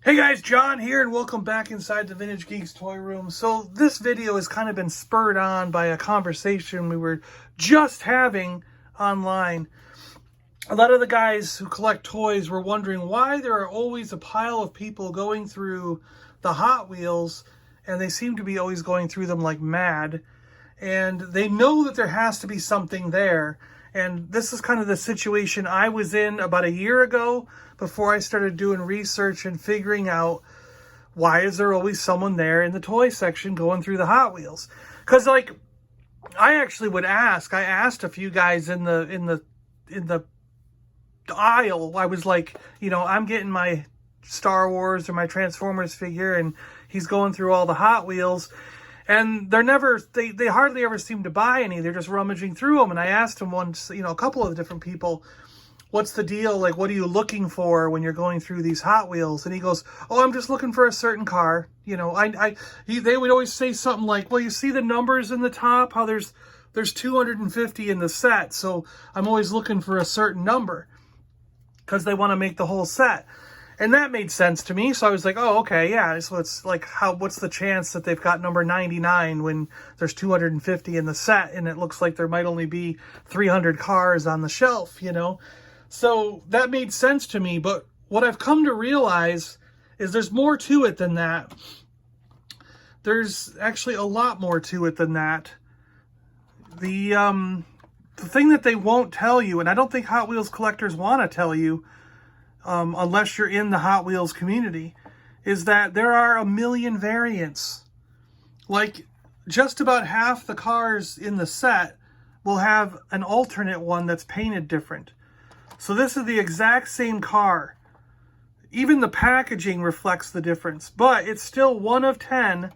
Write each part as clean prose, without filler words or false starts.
Hey guys, John here, and welcome back inside the Vintage Geek's toy room. So this video has kind of been spurred on by a conversation we were just having online. A lot of the guys who collect toys were wondering why there are always a pile of people going through the Hot Wheels, and they seem to be always going through them like mad. And they know that there has to be something there. And this is kind of the situation I was in about a year ago before I started doing research and figuring out why is there always someone there in the toy section going through the Hot Wheels. Because like I actually would ask, I asked a few guys in the aisle. I was like, you know, I'm getting my Star Wars or my Transformers figure, and he's going through all the Hot Wheels. And they're never, they hardly ever seem to buy any. They're just rummaging through them. And I asked him once, you know, a couple of different people, what's the deal? Like, what are you looking for when you're going through these Hot Wheels? And he goes, oh, I'm just looking for a certain car. You know, they would always say something like, well, you see the numbers in the top, how there's 250 in the set. So I'm always looking for a certain number because they want to make the whole set. And that made sense to me. So I was like, oh, okay, yeah. So it's like, what's the chance that they've got number 99 when there's 250 in the set and it looks like there might only be 300 cars on the shelf, you know? So that made sense to me. But what I've come to realize is there's more to it than that. There's actually a lot more to it than that. The thing that they won't tell you, and I don't think Hot Wheels collectors want to tell you, unless you're in the Hot Wheels community, is that there are a million variants. Like, just about half the cars in the set will have an alternate one that's painted different. So this is the exact same car. Even the packaging reflects the difference, but it's still 1 of 10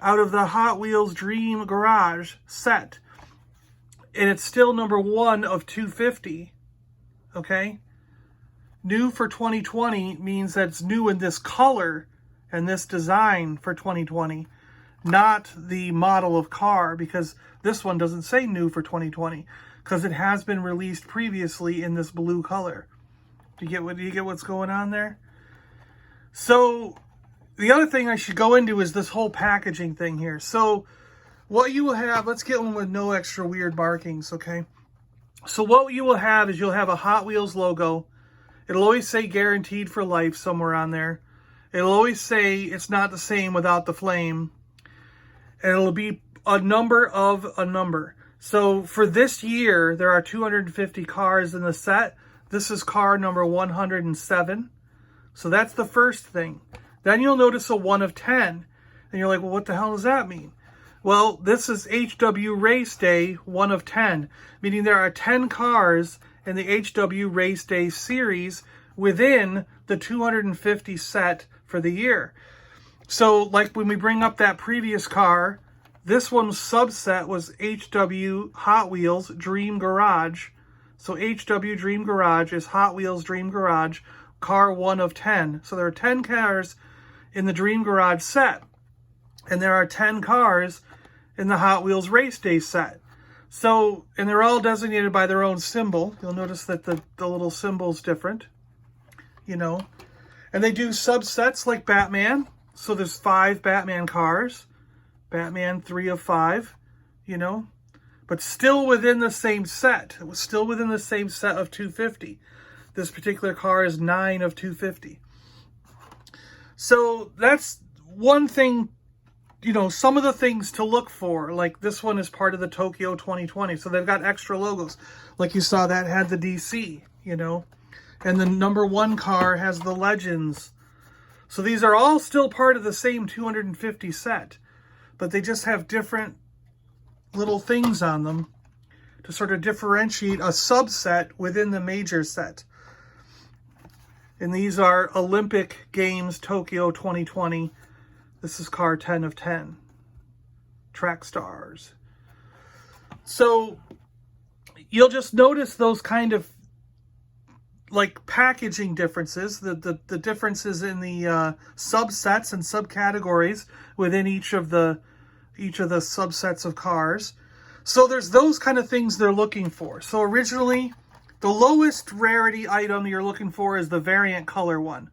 out of the Hot Wheels Dream Garage set. And it's still number 1 of 250, okay? New for 2020 means that it's new in this color and this design for 2020, not the model of car, because this one doesn't say new for 2020 because it has been released previously in this blue color. Do you get what's going on there? So the other thing I should go into is this whole packaging thing here. So what you will have, let's get one with no extra weird markings, okay? So what you will have is you'll have a Hot Wheels logo. It'll always say guaranteed for life somewhere on there. It'll always say it's not the same without the flame. And it'll be a number of a number. So for this year, there are 250 cars in the set. This is car number 107. So that's the first thing. Then you'll notice a 1 of 10. And you're like, well, what the hell does that mean? Well, this is HW Race Day 1 of 10. Meaning there are 10 cars in the HW Race Day series within the 250 set for the year. So like when we bring up that previous car, this one's subset was HW Hot Wheels Dream Garage. So HW Dream Garage is Hot Wheels Dream Garage, car 1 of 10. So there are 10 cars in the Dream Garage set. And there are 10 cars in the Hot Wheels Race Day set. So, and they're all designated by their own symbol. You'll notice that the little symbol's different, you know. And they do subsets like Batman. So there's 5 Batman cars. Batman 3 of 5, you know. But still within the same set. It was still within the same set of 250. This particular car is 9 of 250. So that's one thing. You know, some of the things to look for, like this one is part of the Tokyo 2020. So they've got extra logos. Like you saw, that had the DC, you know. And the number 1 car has the Legends. So these are all still part of the same 250 set. But they just have different little things on them to sort of differentiate a subset within the major set. And these are Olympic Games Tokyo 2020. This is car 10 of 10. Track stars. So you'll just notice those kind of like packaging differences, the differences in the subsets and subcategories within each of the subsets of cars. So there's those kind of things they're looking for. So originally, the lowest rarity item you're looking for is the variant color one.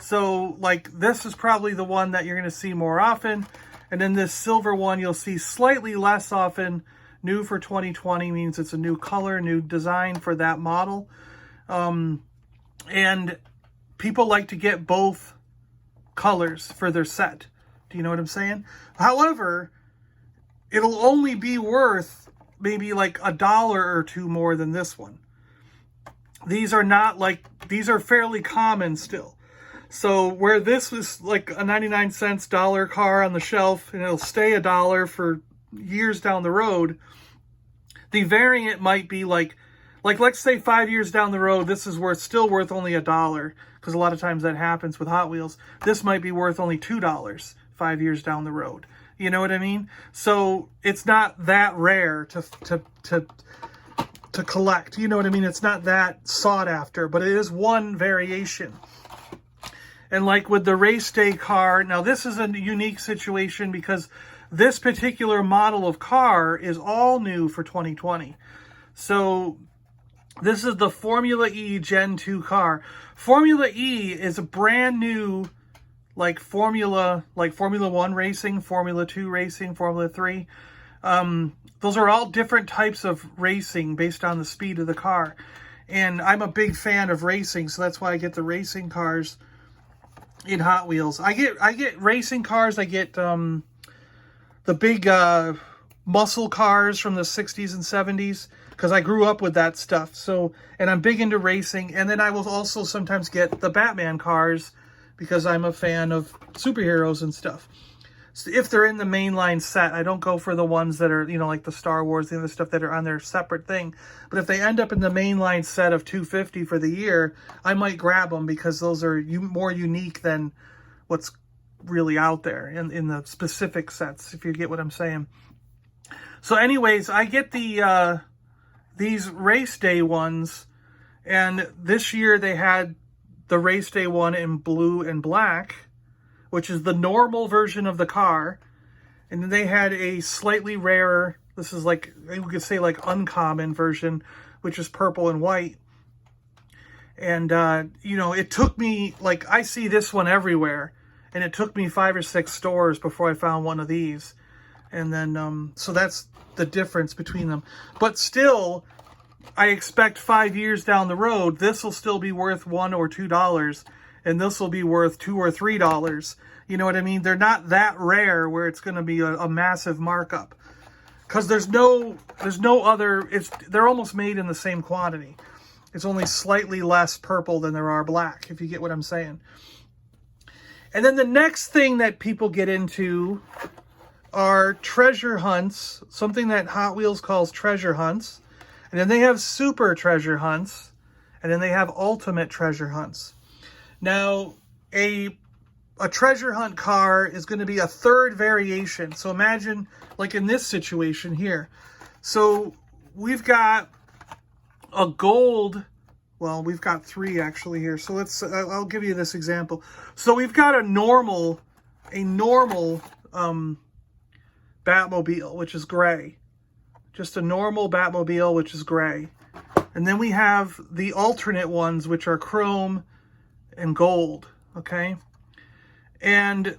So like this is probably the one that you're going to see more often. And then this silver one you'll see slightly less often. New for 2020 means it's a new color, new design for that model. And people like to get both colors for their set. Do you know what I'm saying? However, it'll only be worth maybe like $1 or $2 more than this one. These are not like, these are fairly common still. So where this was like a 99 cents dollar car on the shelf and it'll stay $1 for years down the road, the variant might be like let's say 5 years down the road, this is still worth only $1, because a lot of times that happens with Hot Wheels. This might be worth only $2 5 years down the road. You know what I mean? So it's not that rare to collect. You know what I mean? It's not that sought after, but it is one variation. And like with the race day car, now this is a unique situation because this particular model of car is all new for 2020. So this is the Formula E Gen 2 car. Formula E is a brand new, like Formula 1 racing, Formula 2 racing, Formula 3. Those are all different types of racing based on the speed of the car. And I'm a big fan of racing, so that's why I get the racing cars in Hot Wheels. I get racing cars. I get the big muscle cars from the 60s and 70s because I grew up with that stuff. So, and I'm big into racing. And then I will also sometimes get the Batman cars because I'm a fan of superheroes and stuff. So if they're in the mainline set, I don't go for the ones that are, you know, like the Star Wars, the other stuff that are on their separate thing. But if they end up in the mainline set of 250 for the year, I might grab them because those are more unique than what's really out there in the specific sets, if you get what I'm saying. So anyways, I get these race day ones, and this year they had the race day one in blue and black, which is the normal version of the car. And then they had a slightly rarer, this is like, you could say like uncommon version, which is purple and white. And, you know, it took me, like, I see this one everywhere. And it took me 5 or 6 stores before I found one of these. And then, so that's the difference between them. But still, I expect 5 years down the road, this will still be worth $1 or $2. And this will be worth $2 or $3. You know what I mean? They're not that rare where it's going to be a massive markup. Because there's no other, they're almost made in the same quantity. It's only slightly less purple than there are black, if you get what I'm saying. And then the next thing that people get into are treasure hunts, something that Hot Wheels calls treasure hunts. And then they have super treasure hunts. And then they have ultimate treasure hunts. Now, a treasure hunt car is going to be a third variation. So imagine, like in this situation here. So we've got a gold, well, we've got 3 actually here. So I'll give you this example. So we've got a normal Batmobile, which is gray. Just a normal Batmobile, which is gray. And then we have the alternate ones, which are chrome and gold, okay? And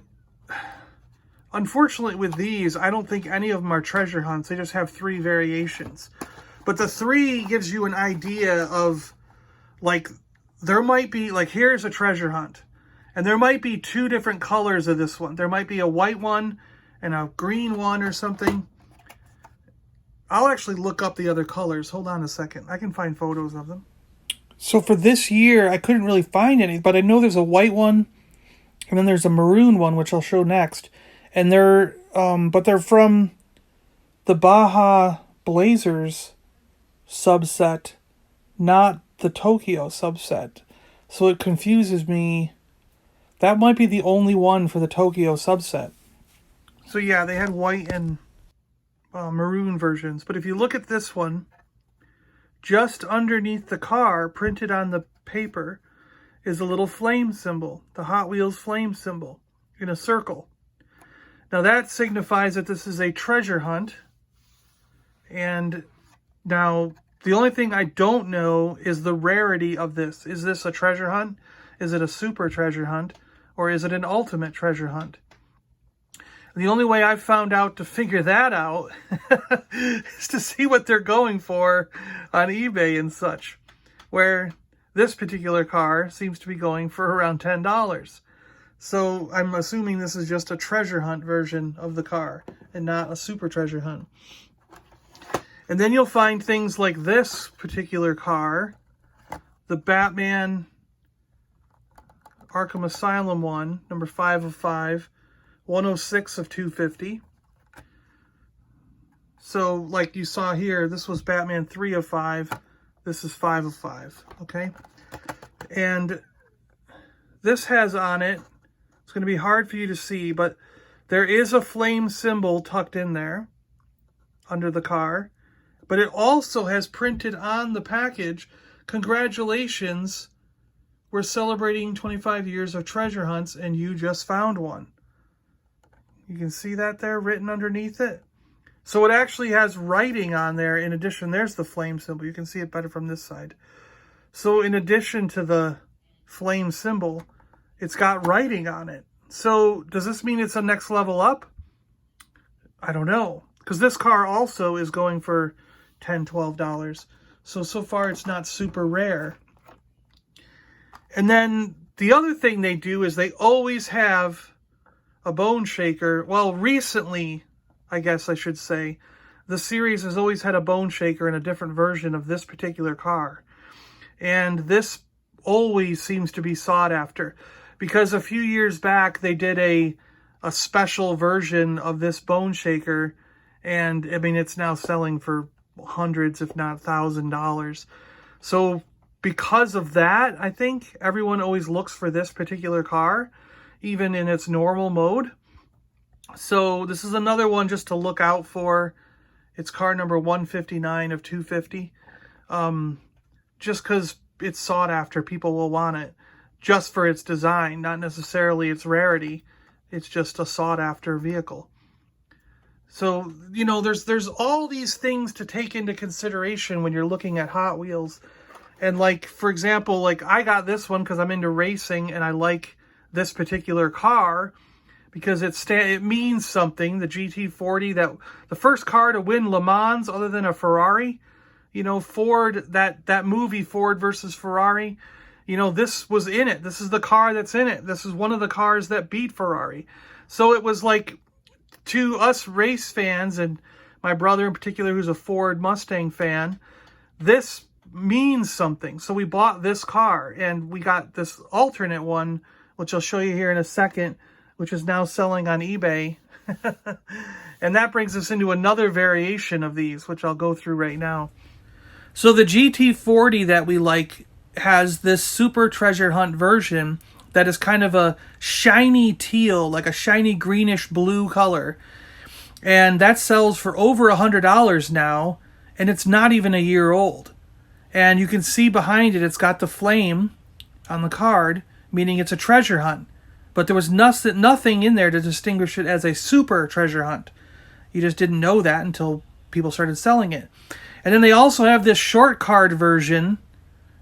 unfortunately with these, I don't think any of them are treasure hunts. They just have 3 variations. But the 3 gives you an idea of, like, there might be, like, here's a treasure hunt. And there might be 2 different colors of this one. There might be a white one and a green one or something. I'll actually look up the other colors. Hold on a second. I can find photos of them. So for this year, I couldn't really find any, but I know there's a white one, and then there's a maroon one, which I'll show next. And they're from the Baja Blazers subset, not the Tokyo subset. So it confuses me. That might be the only one for the Tokyo subset. So yeah, they had white and maroon versions. But if you look at this one, just underneath the car, printed on the paper, is a little flame symbol, the Hot Wheels flame symbol, in a circle. Now that signifies that this is a treasure hunt. And now, the only thing I don't know is the rarity of this. Is this a treasure hunt? Is it a super treasure hunt, or is it an ultimate treasure hunt? The only way I've found out to figure that out is to see what they're going for on eBay and such, where this particular car seems to be going for around $10. So I'm assuming this is just a treasure hunt version of the car and not a super treasure hunt. And then you'll find things like this particular car, the Batman Arkham Asylum one, number 5 of 5. 106 of 250. So, like you saw here, this was Batman 3 of 5. This is 5 of 5, okay? And this has on it, it's going to be hard for you to see, but there is a flame symbol tucked in there under the car. But it also has printed on the package, "Congratulations, we're celebrating 25 years of treasure hunts and you just found one." You can see that there written underneath it. So it actually has writing on there. In addition, there's the flame symbol. You can see it better from this side. So in addition to the flame symbol, it's got writing on it. So does this mean it's a next level up? I don't know. Because this car also is going for $10, $12. So far it's not super rare. And then the other thing they do is they always have a bone shaker. Well, recently, I guess I should say, the series has always had a bone shaker in a different version of this particular car. And this always seems to be sought after. Because a few years back, they did a special version of this bone shaker. And, I mean, it's now selling for hundreds, if not $1,000. So, because of that, I think everyone always looks for this particular car, even in its normal mode. So this is another one just to look out for. It's car number 159 of 250. Just because it's sought after, people will want it. Just for its design, not necessarily its rarity. It's just a sought after vehicle. So, you know, there's all these things to take into consideration when you're looking at Hot Wheels. And like, for example, like I got this one because I'm into racing and I like this particular car because it means something. The GT40, that the first car to win Le Mans other than a Ferrari. You know, Ford, that movie Ford versus Ferrari, you know, this was in it. This is the car that's in it. This is one of the cars that beat Ferrari. So it was like, to us race fans, and my brother in particular who's a Ford Mustang fan, this means something. So we bought this car and we got this alternate one, which I'll show you here in a second, which is now selling on eBay. And that brings us into another variation of these, which I'll go through right now. So the GT40 that we like has this super treasure hunt version that is kind of a shiny teal, like a shiny greenish blue color. And that sells for over $100 now, and it's not even a year old. And you can see behind it, it's got the flame on the card, meaning it's a treasure hunt. But there was nothing in there to distinguish it as a super treasure hunt. You just didn't know that until people started selling it. And then they also have this short card version,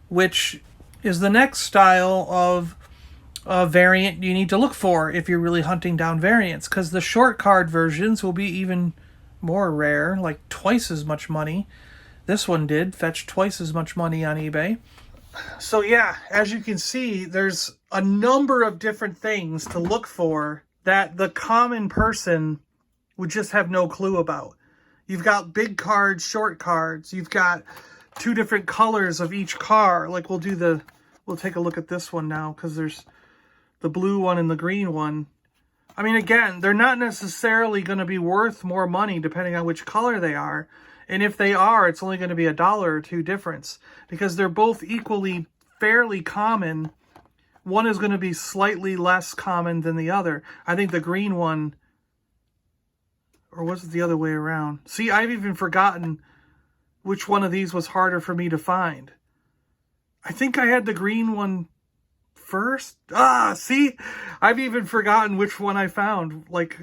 which is the next style of variant you need to look for if you're really hunting down variants. Because the short card versions will be even more rare, like twice as much money. This one did fetch twice as much money on eBay. So yeah, as you can see, there's a number of different things to look for that the common person would just have no clue about. You've got big cards, short cards. You've got two different colors of each car. Like we'll take a look at this one now because there's the blue one and the green one. I mean, again, they're not necessarily going to be worth more money depending on which color they are. And if they are, it's only going to be $1 or $2 difference because they're both equally fairly common. One is going to be slightly less common than the other. I think the green one, or was it the other way around? See, I've even forgotten which one of these was harder for me to find. I think I had the green one first. See, I've even forgotten which one I found. Like,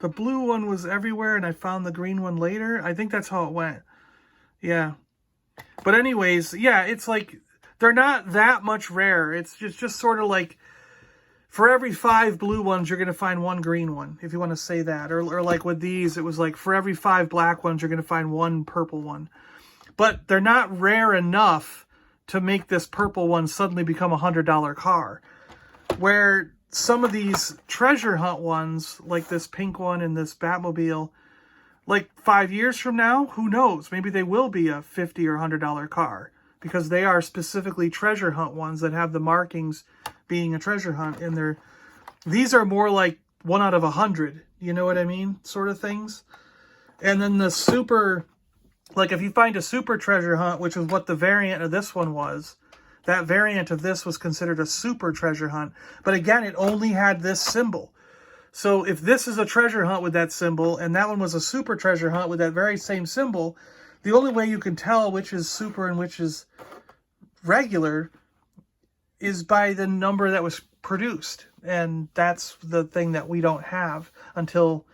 the blue one was everywhere and I found the green one later. I think that's how it went. Yeah. But anyways, yeah, it's like they're not that much rare. It's just sort of like, for every 5 blue ones, you're going to find 1 green one, if you want to say that. Or like with these, it was like, for every 5 black ones, you're going to find 1 purple one. But they're not rare enough to make this purple one suddenly become a $100 car. Where some of these treasure hunt ones, like this pink one and this Batmobile, like 5 years from now, who knows? Maybe they will be a $50 or $100 car, because they are specifically treasure hunt ones that have the markings being a treasure hunt. And these are more like 1 out of 100, you know what I mean? Sort of things. And then the super, like if you find a super treasure hunt, which is what the variant of this one was, that variant of this was considered a super treasure hunt. But again, it only had this symbol. So if this is a treasure hunt with that symbol, and that one was a super treasure hunt with that very same symbol, the only way you can tell which is super and which is regular is by the number that was produced. And that's the thing that we don't have until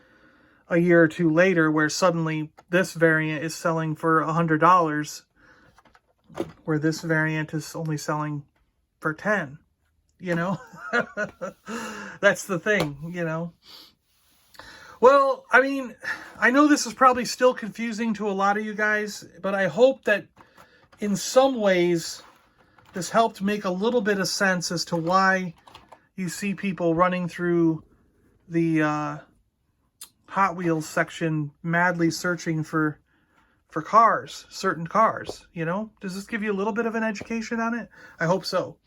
a year or two later, where suddenly this variant is selling for $100, where this variant is only selling for 10, you know? That's the thing, you know? Well, I mean, I know this is probably still confusing to a lot of you guys, but I hope that in some ways this helped make a little bit of sense as to why you see people running through the Hot Wheels section madly searching for cars, certain cars, you know? Does this give you a little bit of an education on it? I hope so.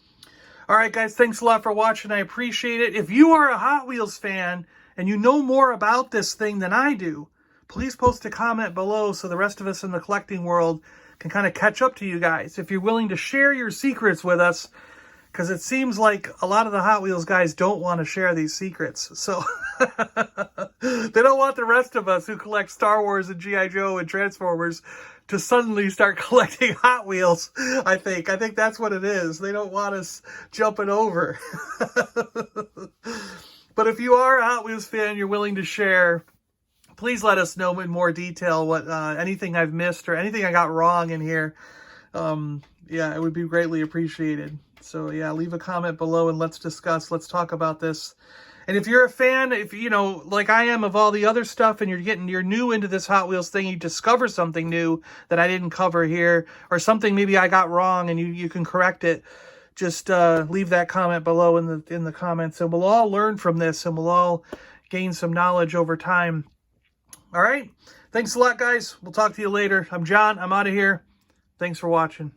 All right, guys, thanks a lot for watching. I appreciate it. If you are a Hot Wheels fan and you know more about this thing than I do, please post a comment below so the rest of us in the collecting world can kind of catch up to you guys. If you're willing to share your secrets with us, because it seems like a lot of the Hot Wheels guys don't want to share these secrets. So they don't want the rest of us who collect Star Wars and G.I. Joe and Transformers to suddenly start collecting Hot Wheels, I think. I think that's what it is. They don't want us jumping over. But if you are a Hot Wheels fan, you're willing to share, please let us know in more detail what anything I've missed or anything I got wrong in here. Yeah, it would be greatly appreciated. So yeah, leave a comment below and let's discuss. Let's talk about this. And if you're a fan, if you know, like I am, of all the other stuff, and you're new into this Hot Wheels thing, you discover something new that I didn't cover here, or something maybe I got wrong and you can correct it, just leave that comment below in the comments, and we'll all learn from this, and we'll all gain some knowledge over time. All right. Thanks a lot, guys. We'll talk to you later. I'm John. I'm out of here. Thanks for watching.